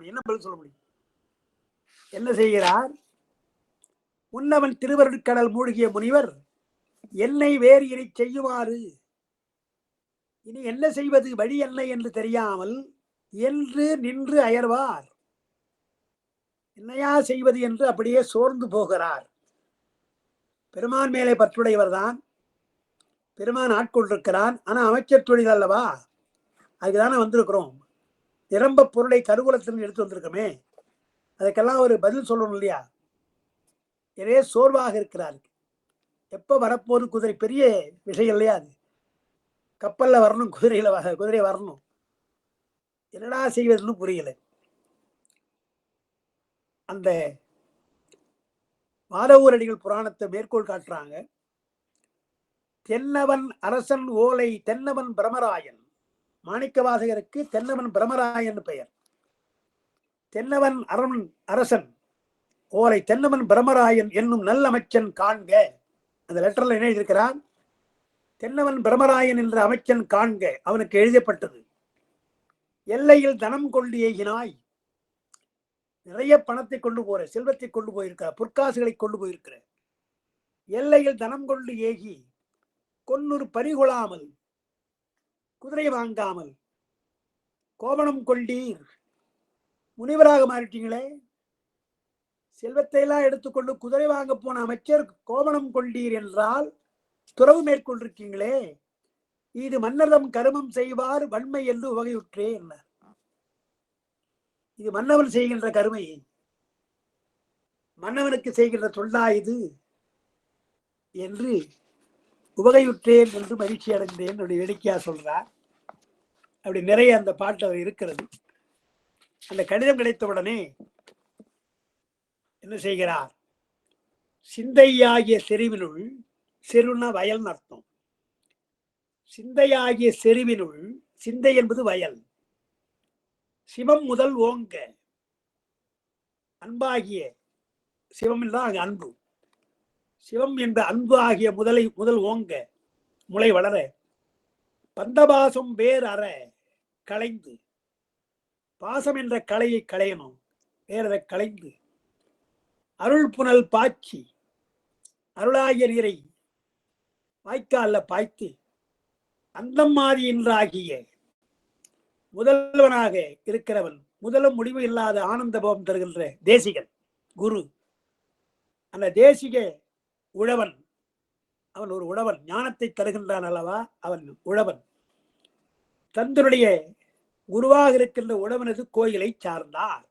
சொல்லணும். என்ன பதில் சொல்ல முடியும்? என்ன செய்கிறார்? முன்னவன் திருவருட்கடல் மூழ்கிய முனிவர் என்னை வேறு இனி செய்யுமாறு, இனி என்ன செய்வது, வழி என்ன என்று தெரியாமல் என்று நின்று அயர்வார். என்னையா செய்வது என்று அப்படியே சோர்ந்து போகிறார். பெருமான் மேலே பற்றுடையவர் தான், பெருமான் ஆட்கொண்டிருக்கிறான். ஆனா அமைச்சர் தொழில் அல்லவா, அதுக்குதானே வந்திருக்கிறோம். நிரம்ப பொருளை கருவூலத்தில் எடுத்து வந்திருக்கோமே, அதுக்கெல்லாம் ஒரு பதில் சொல்லணும் இல்லையா? எனவே சோர்வாக இருக்கிறார். எப்ப வரப்போது குதிரை, பெரிய விஷயம் இல்லையா அது? கப்பல்ல வரணும், குதிரை வரணும். என்னடா செய்வதுன்னு புரியல. அந்த மாதவூரடிகள் புராணத்தை மேற்கோள் காட்டுறாங்க. தென்னவன் அரசன் ஓலை தென்னவன் பிரமராயன். மாணிக்கவாசகருக்கு தென்னவன் பிரமராயன் பெயர். தென்னவன் அரசன் ஓலை தென்னவன் பிரமராயன் என்னும் நல்லமைச்சன் காண்க. அந்த லெட்டர்ல என்ன எழுதியிருக்கிறான்? தென்னவன் பிரமராயன் என்ற அமைச்சன் காண்க, அவனுக்கு எழுதப்பட்டது. எல்லையில் தனம் கொண்டு ஏகினாய். நிறைய பணத்தை கொண்டு போற, செல்வத்தை கொண்டு போயிருக்கிறார், பொற்காசுகளை கொண்டு போயிருக்கிற. எல்லையில் தனம் கொண்டு ஏகி கொன்னூறு பறிகொள்ளாமல், குதிரை வாங்காமல் கோபணம் கொண்டீர். முனிவராக மாறிட்டீங்களே, செல்வத்தை எல்லாம் எடுத்துக்கொண்டு குதிரை வாங்க போன அமைச்சர் கோபணம் கொண்டீர் என்றால் துறவு மேற்கொண்டிருக்கீங்களே, இது மன்னர்தம் கருமம் செய்வார் வன்மை என்று உவகையுற்றே என்ன. இது மன்னவன் செய்கின்ற கருமை, மன்னவனுக்கு செய்கின்ற தொல்லா இது என்று உவகையுற்றேன் என்று மகிழ்ச்சி அடைந்தேன் என்னுடைய வேடிக்கையா சொல்றார். அப்படி நிறைய அந்த பாட்டு அவர் இருக்கிறது. அந்த கடிதம் கிடைத்தவுடனே என்ன செய்கிறார்? சிந்தையாகிய செறிவினுள், செருன வயல் அர்த்தம். சிந்தையாகிய செறிவினுள், சிந்தை என்பது வயல். சிவம் முதல் ஓங்க, அன்பாகிய சிவம் என்றால் அன்பு. சிவம் என்ற அன்பு ஆகிய முதல் ஓங்க, முளை வளர, பந்தபாசம் வேர் அற களைந்து, பாசம் என்ற கலையை களையணும், வேறதை களைந்து, அருள் புனல் பாய்ச்சி, அருளாகிய நீரை வாய்க்கால பாய்த்து, அந்தமாதி என்றாகிய முதல்வனாக இருக்கிறவன், முதலும் முடிவு இல்லாத ஆனந்த போகம் தருகின்ற தேசிகன் குரு. அந்த தேசிக உழவன், அவன் ஒரு உழவன், ஞானத்தை தருகின்றான் அல்லவா, அவன் உழவன். தந்தனுடைய குருவாக இருக்கின்ற உழவனது கோயிலை சார்ந்தார்.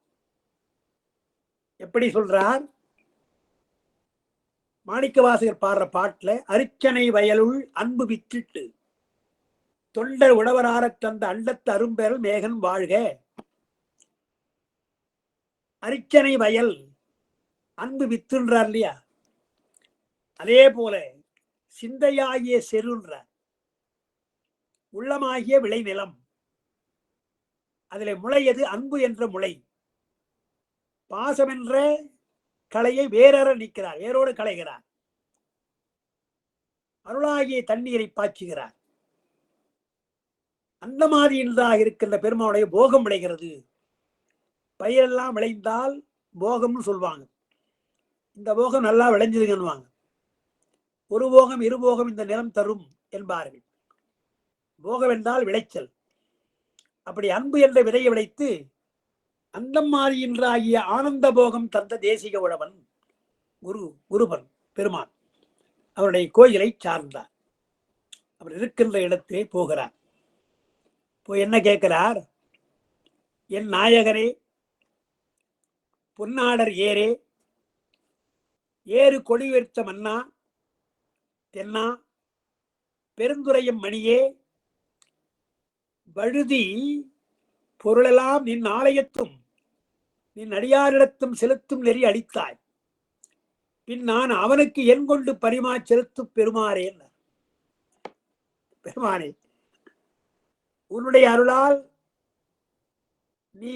எப்படி சொல்றார்? மாணிக்கவாசகர் பாடுற பாட்டுல, அரிச்சனை வயலுள் அன்பு விற்றிட்டு தொண்டர் உழவரார தந்த அண்டத்து அரும்பெறல் மேகன் வாழ்க. அரிச்சனை வயல் அன்பு வித்துன்றார் இல்லையா, அதே போல சிந்தையாகிய செருன்றார், உள்ளமாகிய விளைநிலம். அதிலே முளையது அன்பு என்ற முளை. பாசம் என்ற கலையை வேறற நீக்கிறார், வேரோடு களைகிறார். அருளாகிய தண்ணீரை பாய்ச்சுகிறார். அந்த மாதிரி என்றாக இருக்கின்ற பெருமானுடைய போகம் விளைகிறது. பயிரெல்லாம் விளைந்தால் போகம்னு சொல்லுவாங்க. இந்த போகம் நல்லா விளைஞ்சதுங்கன்னுவாங்க. ஒரு போகம் இரு போகம் இந்த நிலம் தரும் என்பார்கள். போகம் என்றால் விளைச்சல். அப்படி அன்பு என்ற விதையை விளைத்து அந்த மாதிரி என்றாகிய ஆனந்த போகம் தந்த தேசிக உழவன் குருபன் பெருமான் அவருடைய கோயிலை சார்ந்தார். அவர் இருக்கின்ற இடத்திலே போகிறார். போய் என்ன கேட்கிறார்? என் நாயகரே, பொன்னாடர் ஏரே, ஏறு கொடி உயர்த்த மன்னா, தென்னா பெருந்துரையும் மணியே, வழுதி பொருளெல்லாம் நின் ஆலயத்தும் நின் அடியாரிடத்தும் செலுத்தும் நெறி அளித்தாய். பின் நான் அவனுக்கு என் கொண்டு பரிமா செலுத்தும் பெருமாறேன். பெருமானே, உன்னுடைய அருளால் நீ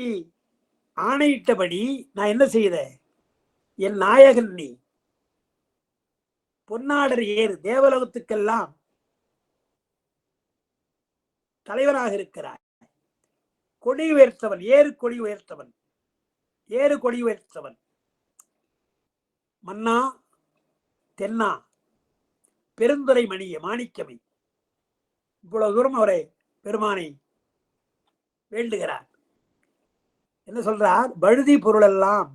ஆணையிட்டபடி நான் என்ன செய்த? என் நாயகன் நீ, பொன்னாடர் ஏறு, தேவலோகத்துக்கெல்லாம் தலைவராக இருக்கிறார். கொடி உயர்த்தவன், ஏறு கொடி உயர்த்தவன். ஏறு கொடி வைத்தவன். மன்னா தென்னா பெருந்துரை மணிய மாணிக்கமை. இவ்வளவு தூரம் அவரை பெருமானை வேண்டுகிறார். என்ன சொல்றார்? வழுதி பொருளெல்லாம்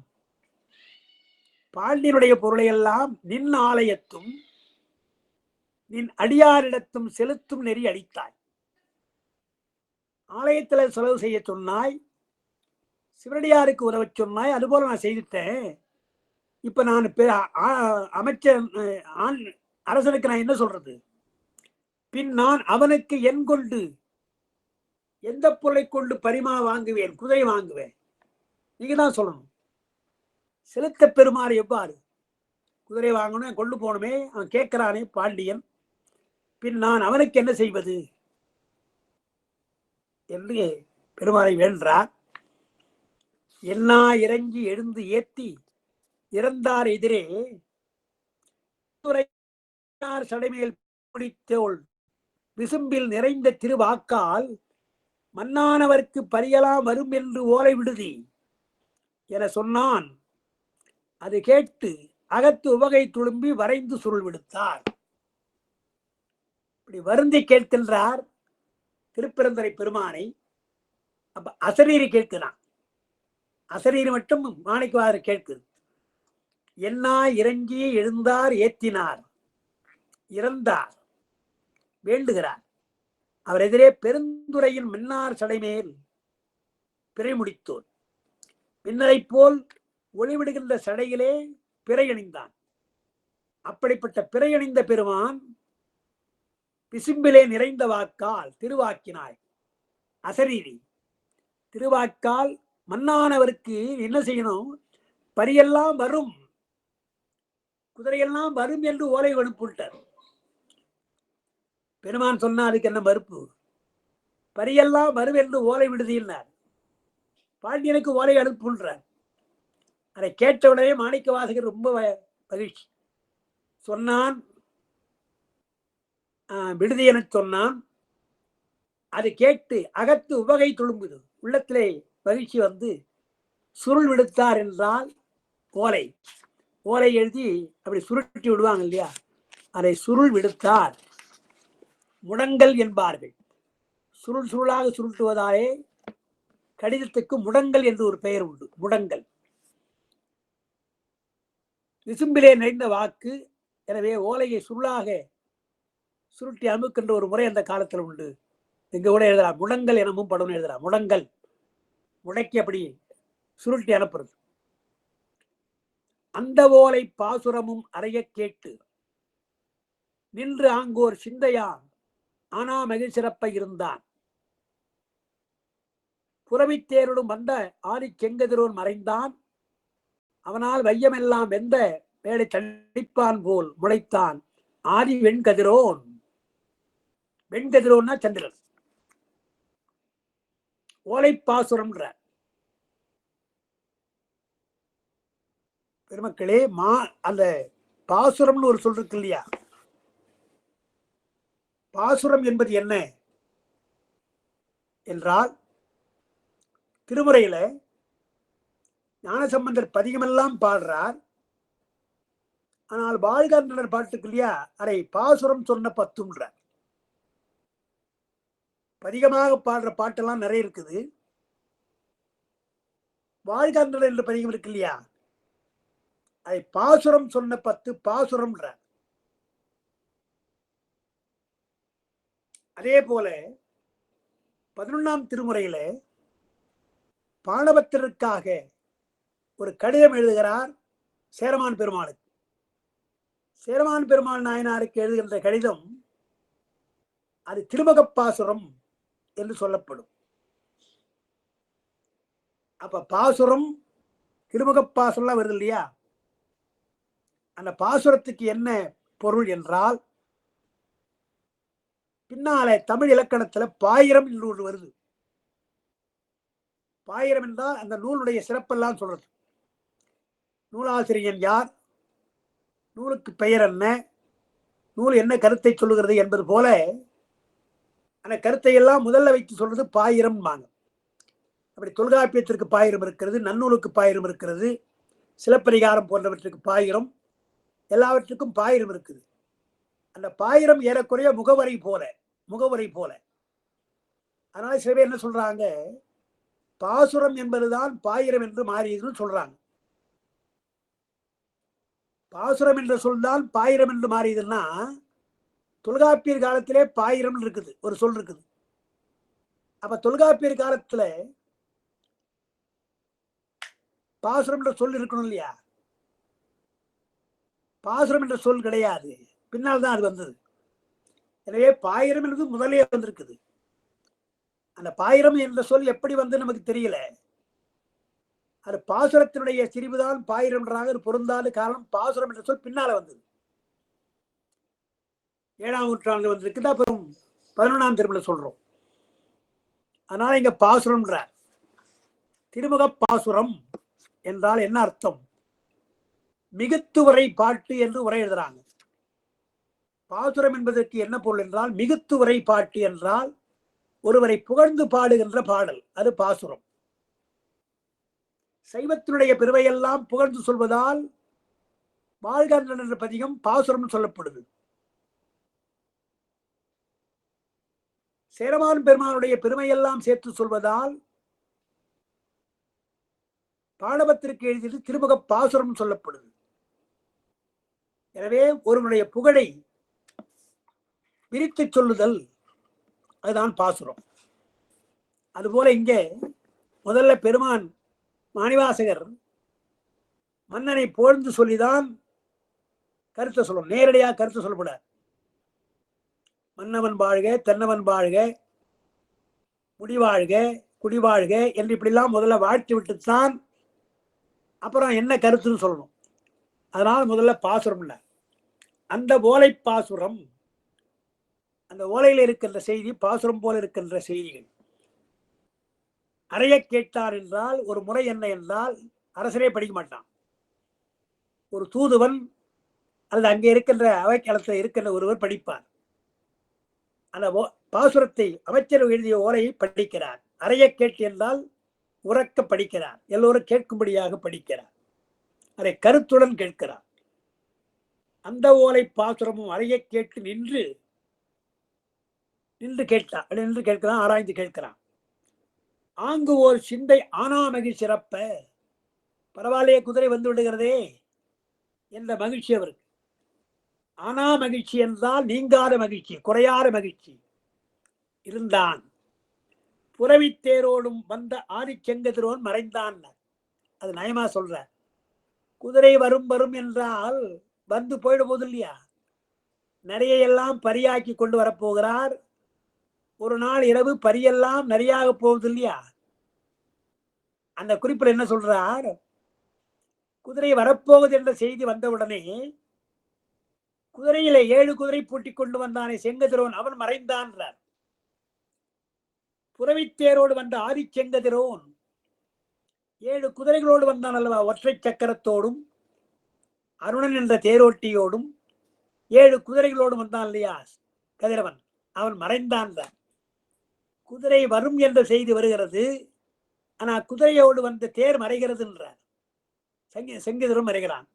பாண்டியனுடைய பொருளையெல்லாம் நின் ஆலயத்தும் நின் அடியாரிடத்தும் செலுத்தும் நெறி அளித்தாய். ஆலயத்துல செலவு செய்ய சொன்னாய், சிவனடியாருக்கு உதவ சொன்னாய், அதுபோல நான் செய்துட்டேன். இப்ப நான் அமைச்சர் அரசனுக்கு நான் என்ன சொல்றது? பின் நான் அவனுக்கு என் கொண்டு எந்த பொருளை கொண்டு பரிமா வாங்குவேன், குதிரை வாங்குவேன்? நீங்க தான் சொல்லணும். செலுத்த பெருமாறு எவ்வாறு? குதிரை வாங்கணும், கொண்டு போகணுமே. அவன் கேட்கிறானே பாண்டியன், பின் நான் அவனுக்கு என்ன செய்வது என்று பெருமாளை வேண்டார். என்னா இறங்கி எழுந்து ஏத்தி இறந்தார் எதிரே சடைமேல் பிடித்தோள் விசும்பில் நிறைந்த திருவாக்கால் மன்னானவர்க்கு பரியலாம் வரும் என்று ஓலை விடுதி என சொன்னான். அது கேட்டு அகத்து உவகை துளும்பி வரைந்து சுருள் விடுத்தார். இப்படி வருந்தி கேட்கின்றார் திருப்பெருந்துறை பெருமானை. அப்ப அசரீரி கேட்கிறான். அசரீரி மட்டும் மாணிக்கவாசகர் கேட்குது. என்னா இறங்கி எழுந்தார் ஏத்தினார், இறந்தார் வேண்டுகிறார். அவர் எதிரே பெருந்துறையின் மின்னார் சடைமேல் பிறை முடித்தோர். மின்னரை போல் ஒளிவிடுகின்ற சடையிலே பிறை அணிந்தான். அப்படிப்பட்ட பிறை அணிந்த பெருமான் பிசும்பிலே நிறைந்த வாக்கால் திருவாக்கினாய். அசரீரி திருவாக்கால் மன்னானவருக்கு என்ன செய்யணும்? பரியெல்லாம் வரும், குதிரையெல்லாம் வரும் என்று ஓலை அனுப்பிவிட்டார். பெருமான் சொன்னா அதுக்கு என்ன மறுப்பு? பரியெல்லாம் வரும் என்று ஓலை விடுதியினார். பாண்டியனுக்கு ஓலை அனுப்புன்றார். அதை கேட்டவுடனே மாணிக்க வாசகர் ரொம்ப மகிழ்ச்சி. சொன்னான், விடுதி என சொன்னான். அது கேட்டு அகத்து உவகை துளும்புது. உள்ளத்திலே மகிழ்ச்சி வந்து சுருள் விடுத்தார் என்றால் ஓலை ஓலை எழுதி அப்படி சுருட்டி விடுவாங்க இல்லையா, அதை சுருள் விடுத்தார். முடங்கல் என்பார்கள். சுருள் சுருளாக சுருட்டுவதாலே கடிதத்துக்கு முடங்கல் என்று ஒரு பெயர் உண்டு. முடங்கல் விசும்பிலே நிறைந்த வாக்கு. எனவே ஓலையை சுருளாக சுருட்டி அமுக்கின்ற ஒரு முறை அந்த காலத்தில் உண்டு. இங்க கூட எழுதலாம், முடங்கல் எனவும் படம் எழுதலாம். முடங்கல் முடக்கி அப்படி சுருட்டி அனுப்புறது. அந்த ஓலை பாசுரமும் அறைய கேட்டு நின்று ஆங்கோர் சிந்தையான் ஆனா மகிழ் சிறப்பை இருந்தான். புறவித்தேருடும் வந்த ஆதி செங்கதிரோன் மறைந்தான். அவனால் வையமெல்லாம் வெந்த வேலை தடிப்பான் போல் முளைத்தான் ஆதி வெண்கதிரோன். வெண்கதிரோன்னா சந்திரன். ஓலை பாசுரம்ன்ற பெருமக்களே, அந்த பாசுரம்னு ஒரு சொல் இருக்கு இல்லையா? பாசுரம் என்பது என்ன என்றால், திருமுறையில ஞானசம்பந்தர் பதிகமெல்லாம் பாடுறார். ஆனால் வாழ்காந்தனர் பாட்டுக்கு இல்லையா, அதை பாசுரம் சொன்ன பத்துன்றார். பதிகமாக பாடுற பாட்டெல்லாம் நிறைய இருக்குது. வாழ்காந்தனர் என்ற பதிகம் இருக்கு இல்லையா, அதை பாசுரம் சொன்ன பத்து பாசுரம்ன்ற. அதே போல 11ஆம் திருமுறையில பாணபத்திரருக்காக ஒரு கடிதம் எழுதுகிறார் சேரமான் பெருமாளுக்கு. சேரமான் பெருமாள் நாயனாருக்கு எழுதுகின்ற கடிதம் அது திருமுகப்பாசுரம் என்று சொல்லப்படும். அப்ப பாசுரம் திருமுகப்பாசுரம் வருது இல்லையா, அந்த பாசுரத்துக்கு என்ன பொருள் என்றால், பின்னாலே தமிழ் இலக்கணத்துல பாயிரம் என்று ஒன்று வருது. பாயிரம் என்றால் அந்த நூலுடைய சிறப்பெல்லாம் சொல்றது. நூலாசிரியன் யார், நூலுக்கு பெயர் என்ன, நூல் என்ன கருத்தை சொல்லுகிறது என்பது போல அந்த கருத்தை எல்லாம் முதல்ல வைத்து சொல்றது பாயிரம். அப்படி தொல்காப்பியத்திற்கு பாயிரம் இருக்கிறது, நன்னூலுக்கு பாயிரம் இருக்கிறது, சிலப்பதிகாரம் போன்றவற்றுக்கு பாயிரம், எல்லாவற்றுக்கும் பாயிரம் இருக்குது. அந்த பாயிரம் ஏறக்குறைய முகவரை போல. அதனால சில பேர் என்ன சொல்றாங்க, பாசுரம் என்பதுதான் பாயிரம் என்று மாறியதுன்னு சொல்றாங்க. பாசுரம் என்ற சொல் தான் பாயிரம் என்று மாறியதுன்னா, தொல்காப்பியர் காலத்திலே பாயிரம் இருக்குது, ஒரு சொல் இருக்குது. அப்ப தொல்காப்பியர் காலத்துல பாசுரம் என்ற சொல் இருக்கணும் இல்லையா? பாசுரம் என்ற சொல் கிடையாது, பின்னால் தான் அது வந்தது. எனவே பாயிரம் என்பது முதலே வந்திருக்குது. அந்த பாயிரம் என்ற சொல் எப்படி வந்து நமக்கு தெரியல. அது பாசுரத்தினுடைய திரிவுதான் பாயிரம் என்றாக பொருந்தாத காரணம் பாசுரம் என்ற சொல் பின்னால வந்தது. 7ஆம் நூற்றாண்டு வந்திருக்குது, அப்புறம் 11ஆம் திருமுறை சொல்றோம். அதனால இங்க பாசுரம்ன்றார். திருமுக பாசுரம் என்றால் என்ன அர்த்தம்? மிகுத்து உரை பாட்டு என்று உரை எழுதுறாங்க. பாசுரம் என்பதற்கு என்ன பொருள் என்றால், மிகுத்து உரை பாட்டு என்றால் ஒருவரை புகழ்ந்து பாடுகின்ற பாடல், அது பாசுரம். சைவத்தினுடைய பெருமையெல்லாம் புகழ்ந்து சொல்வதால் வாழ்கன்றன் என்ற பதிகம் பாசுரம் சொல்லப்படுது. சேரமான் பெருமானுடைய பெருமையெல்லாம் சேர்த்து சொல்வதால் பாடவத்திற்கு எழுதியது திருமுக பாசுரம் சொல்லப்படுது. எனவே ஒருவனுடைய புகழை விரித்து சொல்லுதல், அதுதான் பாசுரம். அதுபோல இங்கே முதல்ல பெருமான் மாணிவாசகர் மன்னனை புகழ்ந்து சொல்லிதான் கருத்தை சொல்லணும், நேரடியாக கருத்தை சொல்லப்படாது. மன்னவன் வாழ்க, தென்னவன் வாழ்க, முடிவாழ்க, குடிவாழ்க என்று இப்படிலாம் முதல்ல வாழ்த்தி விட்டுத்தான் அப்புறம் என்ன கருத்துன்னு சொல்லணும். அதனால முதல்ல பாசுரம் இல்லை, அந்த ஓலை பாசுரம், அந்த ஓலையில் இருக்கின்ற செய்தி பாசுரம் போல இருக்கின்ற செய்திகள். அறைய கேட்டார் என்றால் ஒரு முறை என்ன என்றால், அரசரே படிக்க மாட்டான், ஒரு தூதுவன் அல்லது அங்கே இருக்கின்ற அவைக்களத்தில் இருக்கின்ற ஒருவர் படிப்பார். அந்த பாசுரத்தை அமைச்சர் எழுதிய ஓலையை படிக்கிறார். அறைய கேட்டு என்றால் உறக்க படிக்கிறார், எல்லோரும் கேட்கும்படியாக படிக்கிறார், அதை கருத்துடன் கேட்கிறார். அந்த ஓலை பாசுரமும் அறைய கேட்டு நின்று கேட்கிறான், ஆராய்ந்து கேட்கிறான். ஆங்கு ஓர் சிந்தை ஆனா மகிழ்ச்சி சிறப்ப, பரவாயில்லையே குதிரை வந்து விடுகிறதே என்ற மகிழ்ச்சி அவருக்கு. ஆனா மகிழ்ச்சி என்றால் நீங்காத மகிழ்ச்சி, குறையாத மகிழ்ச்சி இருந்தான். புறவித்தேரோடும் வந்த ஆதி செங்கதிரோன் மறைந்தான். அது நயமா சொல்ற. குதிரை வரும் வரும் என்றால் வந்து போயிட போது இல்லையா, நிறைய எல்லாம் பரியாக்கி கொண்டு வரப்போகிறார். ஒரு நாள் இரவு பரியெல்லாம் நிறையாக போகுது இல்லையா. அந்த குறிப்பில் என்ன சொல்றார், குதிரை வரப்போகுது என்ற செய்தி வந்தவுடனே குதிரையில 7 குதிரை பூட்டிக் கொண்டு வந்தானே செங்கதிரோன், அவன் மறைந்தான். புறவித்தேரோடு வந்த ஆதி செங்கதிரோன் 7 குதிரைகளோடு வந்தான் அல்லவா, ஒற்றை சக்கரத்தோடும் அருணன் என்ற தேரோட்டியோடும் 7 குதிரைகளோடு வந்தான் இல்லையா கதிரவன், அவன் மறைந்தான். குதிரை வரும் என்ற செய்தி வருகிறது, ஆனா குதிரையோடு வந்த தேர் மறைகிறது என்றார். செங்கதிரோன் மறைகிறான்.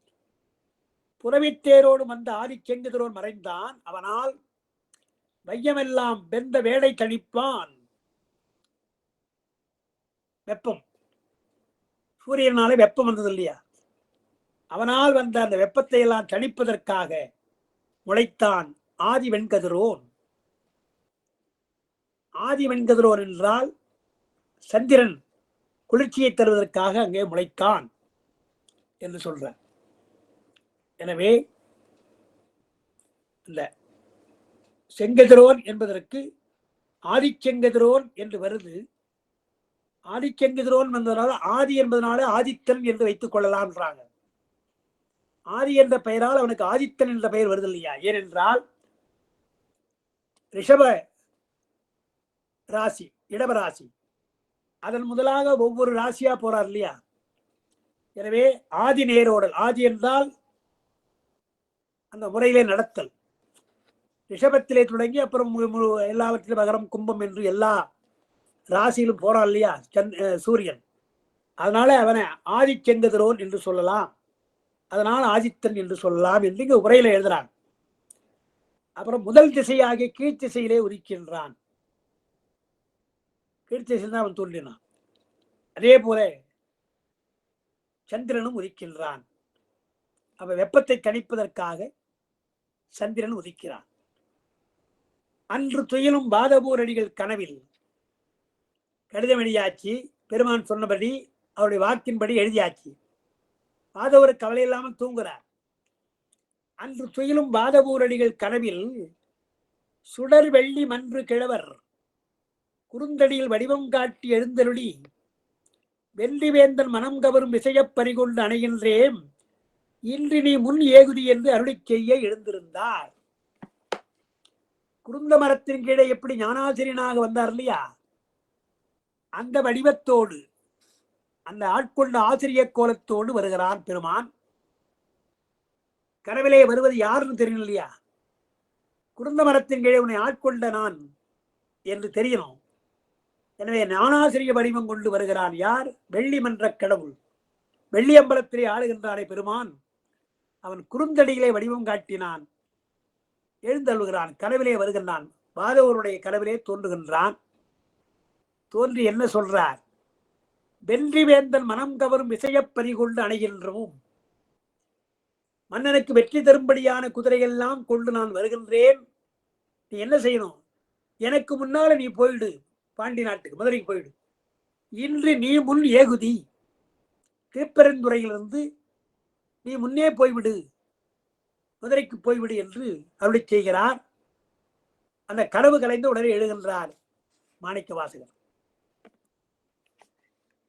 புறவித்தேரோடு வந்த ஆதி செங்கதிரோன் மறைந்தான். அவனால் வையமெல்லாம் வெந்த வேடை தணிப்பான். வெப்பம், சூரியனாலே வெப்பம் வந்தது இல்லையா, அவனால் வந்த அந்த வெப்பத்தை எல்லாம் தணிப்பதற்காக முளைத்தான் ஆதி வெண்கதிரோன். ஆதி வெண்கதிரோன் என்றால் சந்திரன் குளிர்ச்சியை தருவதற்காக அங்கே முளைத்தான் என்று சொல்ற. எனவே இந்த செங்கதிரோன் என்பதற்கு ஆதிச்செங்கதிரோன் என்று வருது. ஆதிச்செங்கதிரோன் என்பதனால ஆதி என்பதனால ஆதித்தன் என்று வைத்துக் கொள்ளலாம்ன்றாங்க. ஆதி என்ற பெயரால் அவனுக்கு ஆதித்தன் என்ற பெயர் வருது இல்லையா, ஏனென்றால் ரிஷப ராசி, இடபராசி, அதன் முதலாக ஒவ்வொரு ராசியா போறார் இல்லையா. எனவே ஆதி நேரோடல், ஆதி என்றால் அந்த முறையிலே நடத்தல், ரிஷபத்திலே தொடங்கி அப்புறம் எல்லாவற்றிலும் மகரம் கும்பம் என்று எல்லா ராசியிலும் போறான் இல்லையா சூரியன். அதனால அவனை ஆதிச்செங்கதிரோன் என்று சொல்லலாம், அதனால் ஆதித்தன் என்று சொல்லலாம் என்று இங்க உரையில எழுதுறான். அப்புறம் முதல் திசையாகிய கீழ்த்திசையிலே உதிக்கின்றான். கீழ்த்திசையில் தான் அவன் தோன்றினான். அதே போல சந்திரனும் உதிக்கின்றான். அவன் வெப்பத்தை கணிப்பதற்காக சந்திரன் உதிக்கிறான். அன்று துயிலும் பாதபூரடிகள் கனவில் கடிதம் எழுதியாச்சு. பெருமான் சொன்னபடி அவருடைய வாக்கின்படி எழுதியாச்சு. பாதவரு கவலை இல்லாமல் தூங்குறார். அன்று துயிலும் பாதபூரடிகள் கனவில் சுடர் வெள்ளி மன்று கிழவர் குறுந்தடியில் வடிவம் காட்டி எழுந்தருளி வெள்ளிவேந்தன் மனம் கவரும் விசையப் பறிகொண்டு அணைகின்றேன் இன்று நீ முன் ஏகுதி என்று அருளி செய்ய எழுந்திருந்தார். குருந்த மரத்தின் கீழே எப்படி ஞானாசிரியனாக வந்தார் இல்லையா, அந்த வடிவத்தோடு அந்த ஆட்கொண்ட ஆசிரிய கோலத்தோடு வருகிறான் பெருமான். கனவிலே வருவது யாருன்னு தெரியணும் இல்லையா, குருந்த மரத்தின் கீழே உன்னை ஆட்கொண்ட நான் என்று தெரியணும். எனவே ஞானாசிரிய வடிவம் கொண்டு வருகிறான். யார்? வெள்ளி மன்ற கடவுள், வெள்ளி அம்பலத்திலே ஆளுகின்றானே பெருமான். அவன் குறுந்தடியிலே வடிவம் காட்டினான், எழுந்தருளுகிறான், கனவிலே வருகின்றான். பாதவருடைய கனவிலே தோன்றுகின்றான். தோன்றி என்ன சொல்றார்? வென்றி வேந்தன் மனம் கவரும் விசையப் பறிகொண்டு அணைகின்றோம். மன்னனுக்கு வெற்றி தரும்படியான குதிரையெல்லாம் கொண்டு நான் வருகின்றேன். நீ என்ன செய்யணும்? எனக்கு முன்னால நீ போயிடு, பாண்டி நாட்டுக்கு மதுரைக்கு போயிடு. இன்று நீ முன் ஏகுதி, திருப்பெருந்துறையிலிருந்து நீ முன்னே போய்விடு, மதுரைக்கு போய்விடு என்று அருளி செய்கிறார். அந்த கனவு கலைந்து உடனே எழுகின்றார் மாணிக்க வாசகர்.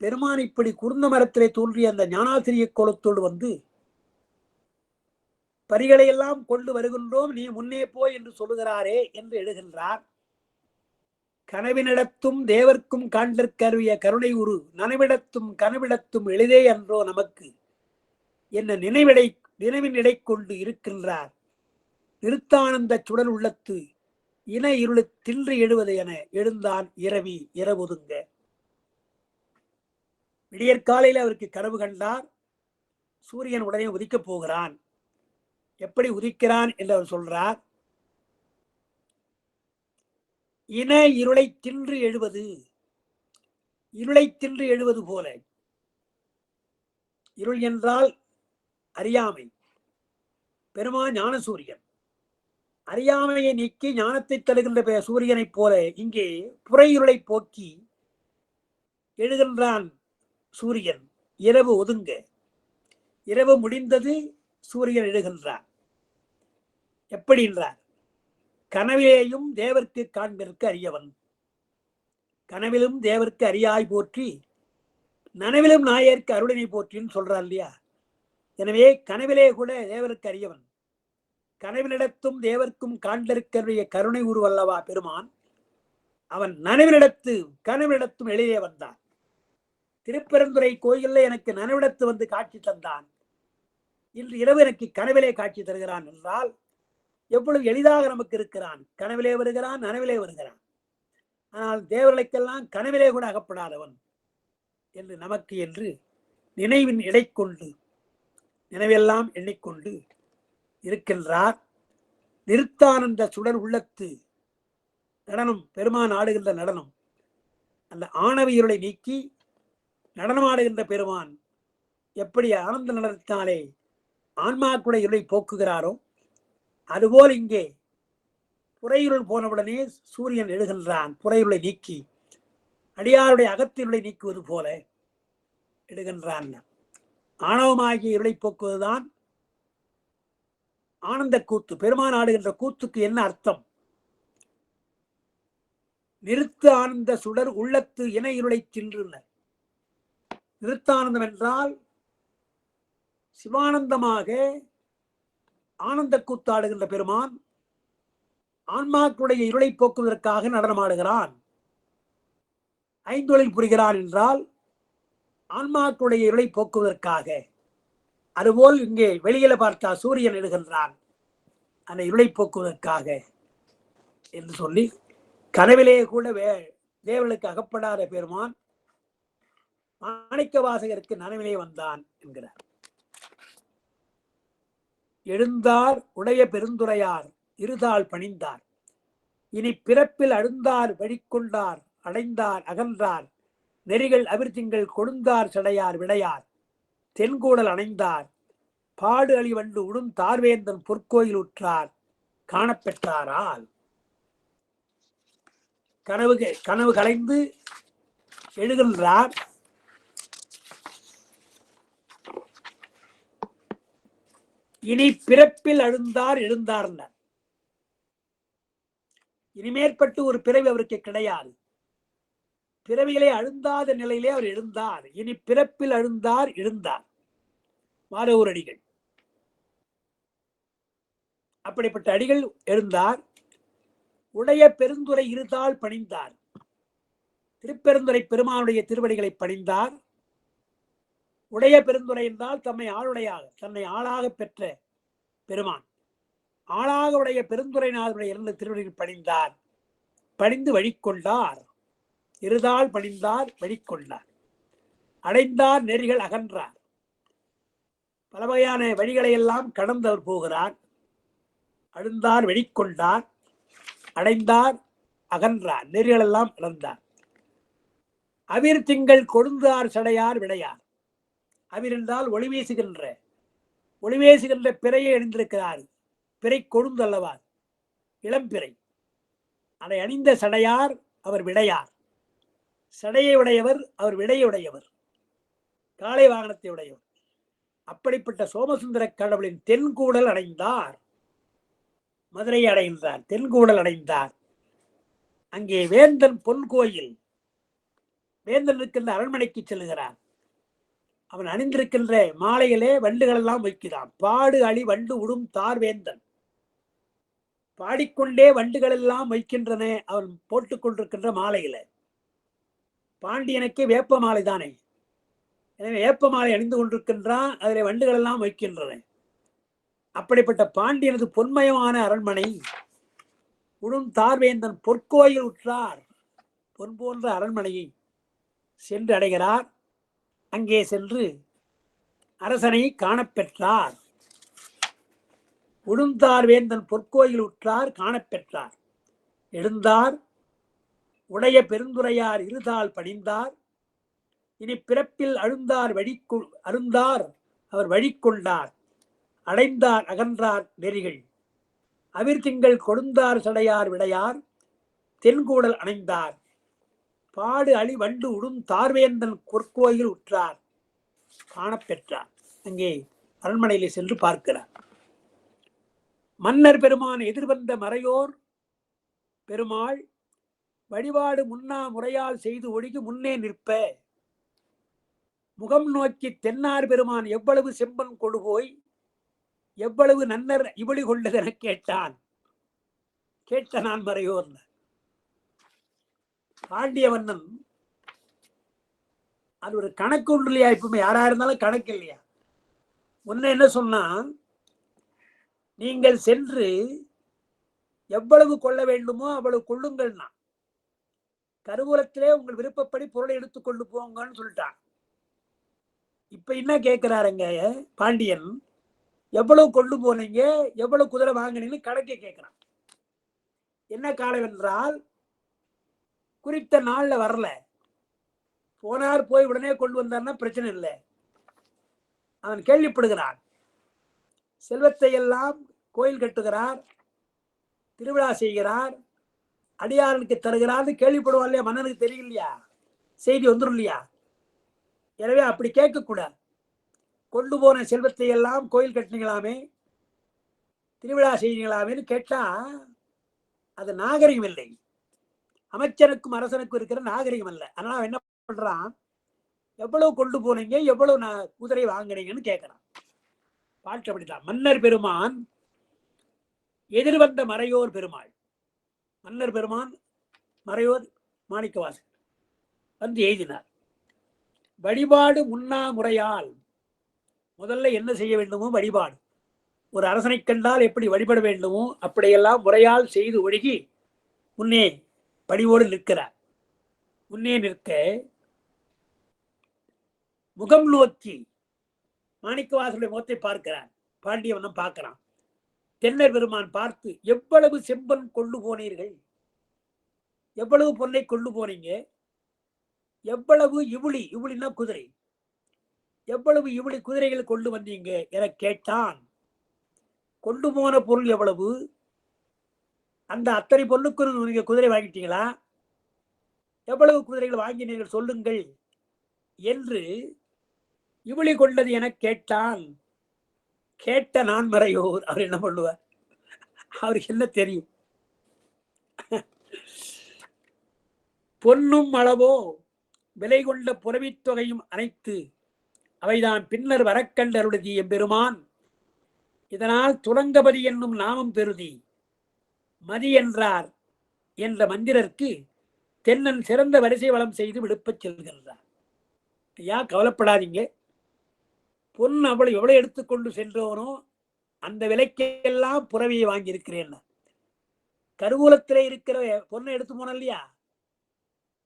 பெருமான் இப்படி குருந்த மரத்திலே தோன்றிய அந்த ஞானாசிரிய கோலத்தோடு வந்து பரிகளை எல்லாம் கொண்டு வருகின்றோம், நீ முன்னே போய் என்று சொல்லுகிறாரே என்று எழுகின்றார். கனவினிடத்தும் தேவர்க்கும் காண்டற்கருவிய கருணை உரு நனவிடத்தும் கனவிடத்தும் எளிதே அன்றோ நமக்கு என்ன நினைவின் இடை கொண்டு இருக்கின்றார். நிறுத்தானந்த சுடர் உள்ளத்து இன இருளு தின்று எழுவது என எழுந்தான் இரவி இரவுதுங்க. விடியற்காலையில் அவருக்கு கனவு கண்டார். சூரியன் உடனே உதிக்கப் போகிறான். எப்படி உதிக்கிறான் என்று அவர் சொல்றார். இன இருளை தின்று எழுவது, இருளை தின்று எழுவது போல. இருள் என்றால் அறியாமை. பெருமான் ஞான சூரியன். அறியாமையை நீக்கி ஞானத்தை தருகின்ற சூரியனைப் போல இங்கே புறையிருளை போக்கி எழுகின்றான் சூரியன். இரவு ஒதுங்க, இரவு முடிந்தது, சூரியன் எழுகின்றான். எப்படி என்றார்? கனவிலேயும் தேவர்க்கு காண்பிற்கு அறியவன், கனவிலும் தேவர்க்கு அறியாய் போற்றி நனவிலும் நாயர்க்கு அருளினை போற்றின்னு சொல்றான் இல்லையா. எனவே கனவிலே கூட தேவருக்கு அறியவன், கனவினிடத்தும் தேவர்க்கும் காண்டற்கருடைய கருணை உருவல்லவா பெருமான். அவன் நனவினிடத்து கனவினிடத்தும் எளிதே வந்தான். திருப்பெருந்துறை கோயில்ல எனக்கு நனவிடத்து வந்து காட்சி தந்தான். இன்று இரவு எனக்கு கனவிலே காட்சி தருகிறான் என்றால் எவ்வளவு எளிதாக நமக்கு இருக்கிறான். கனவிலே வருகிறான், நனவிலே வருகிறான். ஆனால் தேவர்களுக்கெல்லாம் கனவிலே கூட அகப்படாதவன் என்று நமக்கு என்று நினைவின் இடை கொண்டு நினைவெல்லாம் எண்ணிக்கொண்டு இருக்கின்றார். நிறுத்தானந்த சுடர் உள்ளத்து நடனம், பெருமான் ஆடுகின்ற நடனம், அந்த ஆணவியருளை நீக்கி நடனம் ஆடுகின்ற பெருமான் எப்படி ஆனந்த நடனத்தினாலே ஆன்மாக்குடைய இருளை போக்குகிறாரோ அதுபோல் இங்கே புறையுருள் போனவுடனே சூரியன் எழுகின்றான். புறையுருளை நீக்கி அடியாருடைய அகத்திருளை நீக்குவது போல எழுகின்றான். ஆணவமாகிய இருளை போக்குவதுதான் ஆனந்த கூத்து. பெருமான் ஆடுகின்ற கூத்துக்கு என்ன அர்த்தம்? நிறுத்த ஆனந்த சுடர் உள்ளத்து இன இருளை தின்று. நிறுத்தானந்தம் என்றால் சிவானந்தமாக ஆனந்த கூத்தாடுகின்ற பெருமான் ஆன்மாக்களுடைய இருளை போக்குவதற்காக நடனமாடுகிறான். ஐந்தொழில் புரிகிறான் என்றால் ஆன்மாக்களுடைய இருளை போக்குவதற்காக. அதுபோல் இங்கே வெளியில பார்த்தா சூரியன் எழுகின்றான் அந்த இருளை போக்குவதற்காக என்று சொல்லி கனவிலே கூட தேவர்களுக்கு அகப்படாத பெருமான் மாணிக்க வாசகருக்கு நனவிலே வந்தான் என்கிறார். எழுந்தார் உடைய பெருந்துரையார் இருதாள் பணிந்தார், இனி பிறப்பில் அழுந்தார் வழிக்கொண்டார், அடைந்தார் அகன்றார் நெறிகள் அவிர்த்திங்கள் கொடுந்தார் சடையார் விடையார், தென்கூடல் அணைந்தார் பாடு அழிவண்டு உடும் தார்வேந்தன் பொற்கோயில் உற்றார் காணப்பெற்றாரால். கனவு கலைந்து எழுகின்றார். இனி பிறப்பில் அழுந்தார் எழுந்தார். இனிமேற்பட்டு ஒரு பிறவி அவருக்கு கிடையாது. பிறவிகளை அழுந்தாத நிலையிலே அவர் எழுந்தார். இனி பிறப்பில் அழுந்தார் எழுந்தார். மாதவூர் அடிகள் அப்படிப்பட்ட அடிகள் எழுந்தார். உடைய பெருந்துரை இருதாள் பணிந்தார். திருப்பெருந்துரை பெருமானுடைய திருவடிகளை பணிந்தார். உடைய பெருந்துரை என்றால் தம்மை ஆளுடையாக தன்னை ஆளாக பெற்ற பெருமான். ஆளாக உடைய பெருந்துரைநாதனுடைய இரண்டு திருவடிகள் பணிந்தார். பணிந்து வழிகொண்டார். இருதாள் பணிந்தார் வழிகொண்டார். அடைந்தார் நெறிகள் அகன்றார். பல வகையான வழிகளை எல்லாம் கடந்தவர் போகிறார். அழுந்தார் வெளிக்கொண்டார். அடைந்தார் அகன்றார். நெறிகள் எல்லாம் இழந்தார். அவிர் திங்கள் கொடுந்தார் சடையார் விடையார். அவிர் என்றால் ஒளி வீசுகின்ற பிறையை அணிந்திருக்கிறார். பிறை கொடுந்தல்லவார், இளம்பிறை. அதை அணிந்த சடையார் அவர் விடையார். சடையை உடையவர் அவர் விடையை உடையவர், காளை வாகனத்தை உடையவர். அப்படிப்பட்ட சோமசுந்தர கடவுளின் தென்கூடல் அடைந்தார். மதுரையை அடைந்தார், தென்கூடல் அடைந்தார். அங்கே வேந்தன் பொன் கோயில், வேந்தன் இருக்கின்ற அரண்மனைக்கு செல்லுகிறார். அவன் அணிந்திருக்கின்ற மாலையிலே வண்டுகள் எல்லாம் வைக்கிறான். பாடு அழி வண்டு உடும் தார் வேந்தன். பாடிக்கொண்டே வண்டுகள் எல்லாம் வைக்கின்றன அவன் போட்டுக் கொண்டிருக்கின்ற மாலையில. பாண்டியனுக்கு வேப்ப மாலை தானே, எனவே வேப்ப மாலை அணிந்து கொண்டிருக்கின்றான். அதில் வண்டுகள் எல்லாம் வைக்கின்றன. அப்படிப்பட்ட பாண்டியனது பொன்மயமான அரண்மனை உடும் தார்வேந்தன் பொற்கோயில் உற்றார். பொன் போன்ற அரண்மனையை சென்று அடைகிறார். அங்கே சென்று அரசனை காணப்பெற்றார். உடுந்தார்வேந்தன் பொற்கோயில் உற்றார் காணப்பெற்றார். எழுந்தார் உடைய பெருந்துரையார் இருதாள் பணிந்தார். இனி பிறப்பில் அழுந்தார் அவர் வழிகொண்டார். அடைந்தார் அகன்றார் நெறிகள். அவிர்திங்கள் கொடுந்தார் சடையார் விடையார். தென்கூடல் அணைந்தார் பாடு அழி வண்டு உடும் தார்வேந்தன் பொற்கோயில் உற்றார் காணப்பெற்றார். அங்கே அரண்மனையிலே சென்று பார்க்கிறார். மன்னர் பெருமான் எதிர்வந்த மறையோர் பெருமாள் வழிபாடு முன்னா முறையால் செய்து ஒழுகி முன்னே நிற்ப, முகம் நோக்கி தென்னார் பெருமான் எவ்வளவு செம்பன் கொடுபோய் எவ்வளவு நன்னர் இவளி கொண்டதென கேட்டான். கேட்ட நான் மறையோர். பாண்டிய மன்னன் அது ஒரு கணக்கு ஒன்று இல்லையா? இப்பவுமே யாரா இருந்தாலும் கணக்கு இல்லையா? முன்ன என்ன சொன்னா, நீங்கள் சென்று எவ்வளவு கொள்ள வேண்டுமோ அவ்வளவு கொள்ளுங்கள்னா, கருவூலத்திலே உங்கள் விருப்பப்படி பொருளை எடுத்துக்கொண்டு போங்கன்னு சொல்லிட்டான். இப்ப என்ன கேட்கிறாருங்க பாண்டியன், எவ்வளவு கொண்டு போனீங்க, எவ்வளவு குதிரை வாங்கினீங்கன்னு கணக்கே கேட்கிறான். என்ன காலம் என்றால், குறித்த நாள்ல வரல, போனார் போய் உடனே கொண்டு வந்தார்னா பிரச்சனை இல்லை. அவன் கேள்விப்படுகிறான். செல்வத்தை எல்லாம் கோயில் கட்டுகிறார், திருவிழா செய்கிறார், அடியாரனுக்கு தருகிறார் கேள்விப்படுவான் இல்லையா? மன்னனுக்கு தெரியலையா? செய்தி வந்துடும் இல்லையா? எனவே அப்படி கேட்கக்கூடாது. கொண்டு போன செல்வத்தை எல்லாம் கோயில் கட்டினீங்களாமே, திருவிழா செய்வீங்களாமேன்னு கேட்டா அது நாகரிகம் இல்லை. அமைச்சருக்கும் அரசனுக்கும் இருக்கிற நாகரிகம் அல்ல. அதனால என்ன பண்றான், எவ்வளவு கொண்டு போனீங்க, எவ்வளவு குதிரை வாங்கினீங்கன்னு கேட்கிறான். பாட்டு அப்படித்தான். மன்னர் பெருமான் எதிர்வந்த மறையோர் பெருமாள். மன்னர் பெருமான் மறையோர் மாணிக்கவாசகர் வந்து எழுதினார். வழிபாடு முன்னா முறையால், முதல்ல என்ன செய்ய வேண்டுமோ வழிபாடு, ஒரு அரசனை கண்டால் எப்படி வழிபட வேண்டுமோ அப்படியெல்லாம் முறையால் செய்து ஒழுகி முன்னே பணிவோடு நிற்கிறார். முன்னே நிற்க முகம் நோக்கி மாணிக்கவாசனுடைய முகத்தை பார்க்கிறான். பாண்டியவனும் பார்க்கிறான். தென்னர் பெருமான் பார்த்து, எவ்வளவு செம்பன் கொண்டு போனீர்கள், எவ்வளவு பொன்னை கொண்டு போனீங்க, எவ்வளவு இவுளி, இவுளின்னா குதிரை, எவ்வளவு இவுளி குதிரைகள் கொண்டு வந்தீங்க என கேட்டான். கொண்டு போன பொருள் எவ்வளவு, அந்த அத்தனை பொருளுக்கு நீங்க குதிரை வாங்கிட்டீங்களா, எவ்வளவு குதிரைகள் வாங்கினீர்கள் சொல்லுங்கள் என்று இவுளி கொண்டது என கேட்டான். கேட்ட நான் மறையோர். அவர் என்ன பண்ணுவார், அவருக்கு என்ன தெரியும்? பொன்னும் அளவோ விலை கொண்ட புறவித்தொகையும் அனைத்து அவைதான் பின்னர் வரக்கண்டருளதி எம்பெருமான். இதனால் துரங்கபதி என்னும் நாமம் பெறுதி மதி என்றார் என்ற மந்திரருக்கு தென்னன் சிறந்த வரிசை வளம் செய்து விடுப்பச் செல்கின்றார். ஐயா கவலைப்படாதீங்க, பொன் அவ்வளவு எவ்வளவு எடுத்துக்கொண்டு சென்றோனோ அந்த விலைக்கெல்லாம் புறவியை வாங்கியிருக்கிறேன். கருவூலத்திலே இருக்கிற பொண்ணை எடுத்து போன இல்லையா,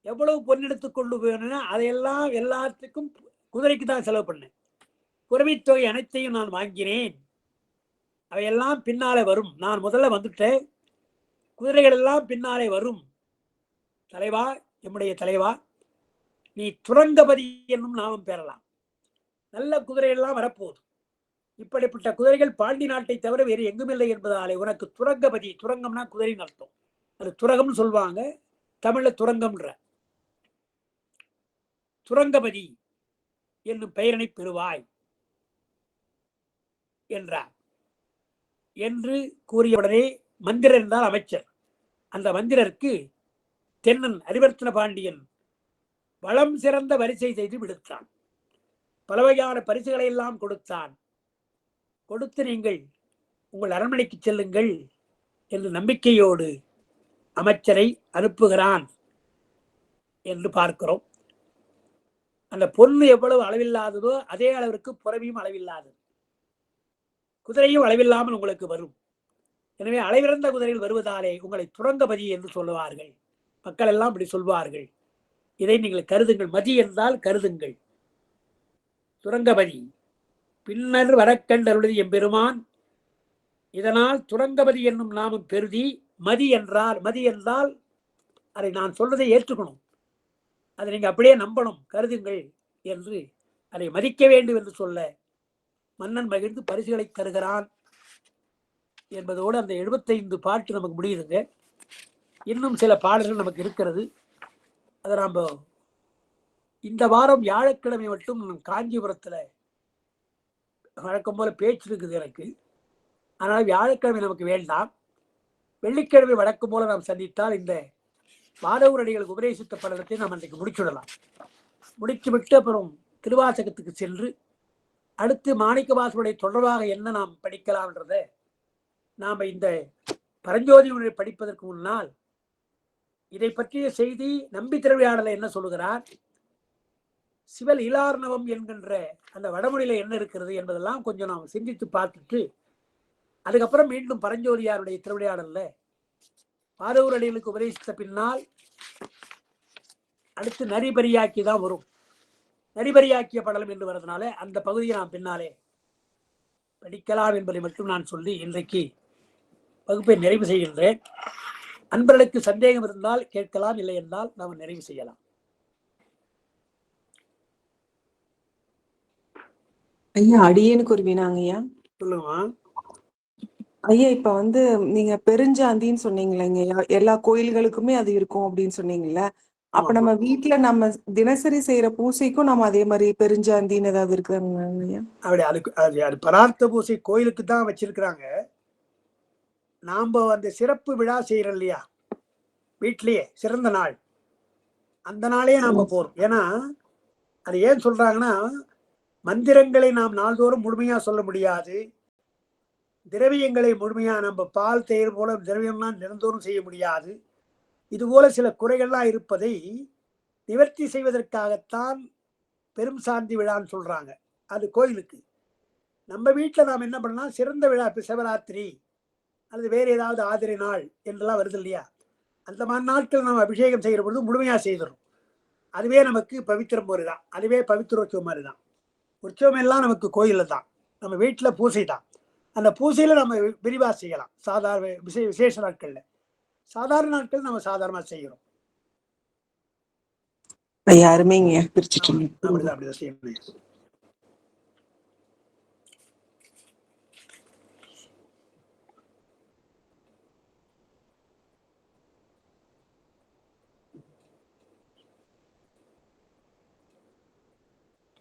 எவ்வளவு பொன் எடுத்துக்கொண்டு போனா அதையெல்லாம் எல்லாத்துக்கும் குதிரைக்கு தான் செலவு பண்ணேன். புறவித்தொகை அனைத்தையும் நான் வாங்கினேன், அவையெல்லாம் பின்னாலே வரும். நான் முதல்ல வந்துட்டேன், குதிரைகள் எல்லாம் பின்னாலே வரும். தலைவா, எம்முடைய தலைவா, நீ துரங்கபதி என்னும் நாமம் பெறலாம். நல்ல குதிரைகள்லாம் வரப்போகுது. இப்படிப்பட்ட குதிரைகள் பாண்டி நாட்டை தவிர வேறு எங்கும் இல்லை என்பதாலே உனக்கு துரங்கபதி, துரங்கம்னா குதிரைன்னு அர்த்தம், அது துரகம்னு சொல்லுவாங்க, தமிழ்ல துரங்கம்ன்ற, துரங்கபதி என்னும் பெயரனை பெறுவாய் என்றார். என்று கூறியவுடனே மந்திரர் என்றால் அமைச்சர். அந்த மந்திரருக்கு தென்னன் அரிவர்த்தன பாண்டியன் வளம் சிறந்த வரிசை செய்து விடுத்தான். பலவகையான பரிசுகளை எல்லாம் கொடுத்தான். கொடுத்து நீங்கள் உங்கள் அரண்மனைக்கு செல்லுங்கள் என்று நம்பிக்கையோடு அமைச்சரை அனுப்புகிறான் என்று பார்க்கிறோம். அந்த பொண்ணு எவ்வளவு அளவில்லாததோ அதே அளவிற்கு புறவியும் அளவில்லாதது, குதிரையும் அளவில்லாமல் உங்களுக்கு வரும். எனவே அளவிறந்த குதிரைகள் வருவதாலே உங்களை துரங்கபதி என்று சொல்லுவார்கள். மக்கள் எல்லாம் இப்படி சொல்வார்கள். இதை நீங்கள் கருதுங்கள். மதி என்றால் கருதுங்கள். துரங்கபதி பின்னர் வரக்கண்டருளதி எம்பெருமான். இதனால் துரங்கபதி என்னும் நாமம் பெருதி. மதி என்றால் அதை நான் சொல்றதை ஏற்றுக்கணும், அதை நீங்க அப்படியே நம்பணும், கருதுங்கள் என்று அதை மதிக்க வேண்டும் என்று சொல்ல மன்னன் மகிழ்ந்து பரிசுகளை தருகிறான் என்பதோடு அந்த 75 பாட்டு நமக்கு முடியுதுங்க. இன்னும் சில பாடல்கள் நமக்கு இருக்கிறது. அதை நாம் இந்த வாரம் வியாழக்கிழமை மட்டும் காஞ்சிபுரத்துல வழக்கம் போல பேச்சு இருக்குது எனக்கு. அதனால வியாழக்கிழமை நமக்கு வேண்டாம், வெள்ளிக்கிழமை வழக்கம் போல நாம் சந்தித்தால் இந்த வாதவூர் அடிகளுக்கு உபதேசித்த படத்தை நாம் அன்றைக்கு முடிச்சுடலாம். முடிச்சுவிட்டு அப்புறம் திருவாசகத்துக்கு சென்று அடுத்து மாணிக்கவாசனுடைய தொடர்பாக என்ன நாம் படிக்கலாம்ன்றத நாம் இந்த பரஞ்சோதி உரை படிப்பதற்கு முன்னால் இதை பற்றிய செய்தி நம்பி திருவிளையாடல என்ன சொல்லுகிறார், சிவல் இலார்ணவம் என்கின்ற அந்த வடமொழியில என்ன இருக்கிறது என்பதெல்லாம் கொஞ்சம் நாம் சிந்தித்து பார்த்துட்டு அதுக்கப்புறம் மீண்டும் பரஞ்சோதியாருடைய திருவிளையாடல்ல வாதவூர் அடிகளுக்கு உபதேசித்த பின்னால் அடுத்து நரிபரியாக்கி தான் வரும். நரிபரியாக்கிய படலம் என்று வருவதனால அந்த பகுதியை நாம் பின்னாலே படிக்கலாம் என்பதை மட்டும் நான் சொல்லி இன்றைக்கு வகுப்பை நிறைவு செய்கின்றேன். அன்பர்களுக்கு சந்தேகம் இருந்தால் கேட்கலாம், இல்லை என்றால் நாம் நிறைவு செய்யலாம். ஐயா அடியேன்னு கூறுவீனாங்க ஐயா. சொல்லுங்க ஐயா. இப்ப நீங்க பெருஞ்சாந்தின்னு சொன்னீங்களேங்க, எல்லா கோயில்களுக்குமே அது இருக்கும் அப்படின்னு சொன்னீங்கல்ல. அப்ப நம்ம வீட்டுல நம்ம தினசரி செய்யற பூசைக்கும் நம்ம அதே மாதிரி பெருஞ்சாந்தின்னு ஏதாவது இருக்குதாங்க ஐயா? அப்படி அது பரார்த்த பூசை கோயிலுக்கு தான் வச்சிருக்கிறாங்க. நாம அந்த சிறப்பு விழா செய்யறோம் இல்லையா, வீட்லயே சிறந்த நாள், அந்த நாளே நாம போறோம். ஏன்னா அது ஏன் சொல்றாங்கன்னா, மந்திரங்களை நாம் நாள்தோறும் முழுமையா சொல்ல முடியாது, திரவியங்களை முழுமையா நம்ம பால் தயிர் போல திரவியம்லாம் தினந்தோறும் செய்ய முடியாது. இது போல சில குறைகள்லாம் இருப்பதை நிவர்த்தி செய்வதற்காகத்தான் பெரும் சாந்தி விழான்னு சொல்றாங்க. அது கோயிலுக்கு. நம்ம வீட்டுல நாம் என்ன பண்ணலாம், சிறந்த விழா, இப்ப சிவராத்திரி அல்லது வேறு ஏதாவது ஆதிரை நாள் என்றெல்லாம் வருது இல்லையா, அந்த மாதிரி நாட்கள் நம்ம அபிஷேகம் செய்கிற பொழுது முழுமையா செய்திடும். அதுவே நமக்கு பவித்திரம் மாதிரி தான். அதுவே பவித்திரோற்சவம் மாதிரி தான். உற்சவம் எல்லாம் நமக்கு கோயில்ல தான். நம்ம வீட்டில் பூசை தான். அந்த பூசையில நம்ம விரிவா செய்யலாம். சாதாரண விசேஷ நாட்கள்ல. சாதாரண நாட்கள் நம்ம சாதாரணமா செய்யறோம். அருமைங்க, பிரிச்சுட்டு அப்படிதான் செய்யணும்.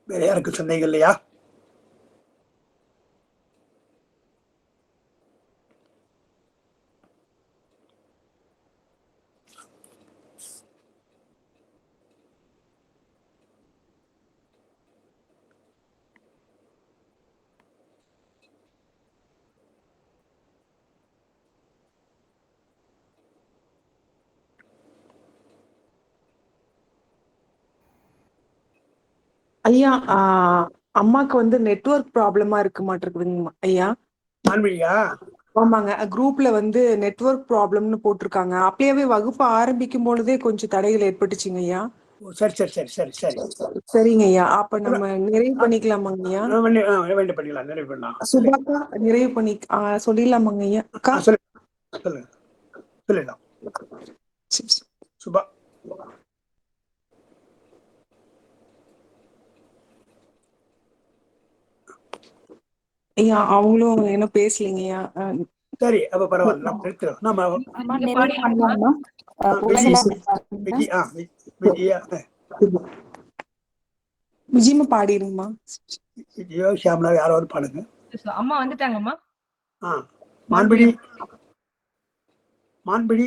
வேற யாருக்கு சந்தேகம் இல்லையா? ஐயா, அம்மாக்கு வந்து நெட்வொர்க் ப்ராப்ளமா இருக்கு மாட்டிருக்குதுங்க ஐயா. மான்விழியா? ஆமாங்க, குரூப்ல வந்து நெட்வொர்க் ப்ராப்ளம்னு போட்டிருக்காங்க. அப்பயே வகுப்பு ஆரம்பிக்கும் பொழுதே கொஞ்சம் தடைகள் ஏற்பட்டுச்சுங்க ஐயா. சரி சரி சரி சரி சரி சரிங்க ஐயா, அப்ப நம்ம நிறைவு பண்ணிக்கலாமாங்க ஐயா? பண்ணிக்கலாம், நிறைவு பண்ணலாம். சுபாக்கா நிறைவு பண்ணி சொல்லிடலாமாங்க ஐயா? அக்கா சொல்லிடலாம். சுபா ஐயா, அவங்களும் என்ன பேசலீங்கய்யா. சரி, அப்ப பரவாயில்ல, நம்ம எடுத்துறோம். விஜயமா பாடிருங்கம்மா. விஜயோ ஷியாமலா யாராவது பாடுங்க. அம்மா வந்துட்டாங்கம்மா. மான்பிடி மான்பிடி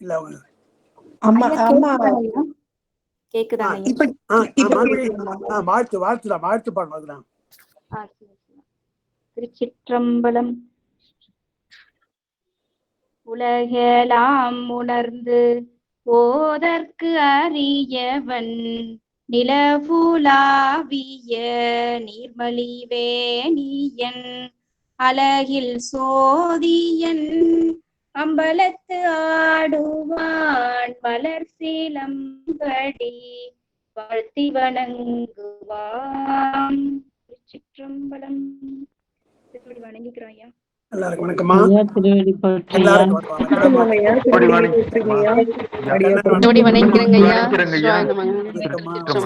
இல்ல அவங்க அம்மா அம்மா கேக்குதா? வாழ்த்து பாடுறதுதான். திருச்சிற்றம்பலம். உலகெல்லாம் உணர்ந்து போதற்கு அறியவன் நிலவுலாவிய நீர்மலிவேணியன் அழகில் சோதியன் அம்பலத்து ஆடுவான் மலர் சீலம்படி வாழ்த்தி வணங்குவான். திருச்சிற்றம்பலம். வணங்கிக்கிறோம் ஐயா. எல்லாருக்கும் வணக்கம்மா. வணங்கிக்கிறேங்க ஐயா.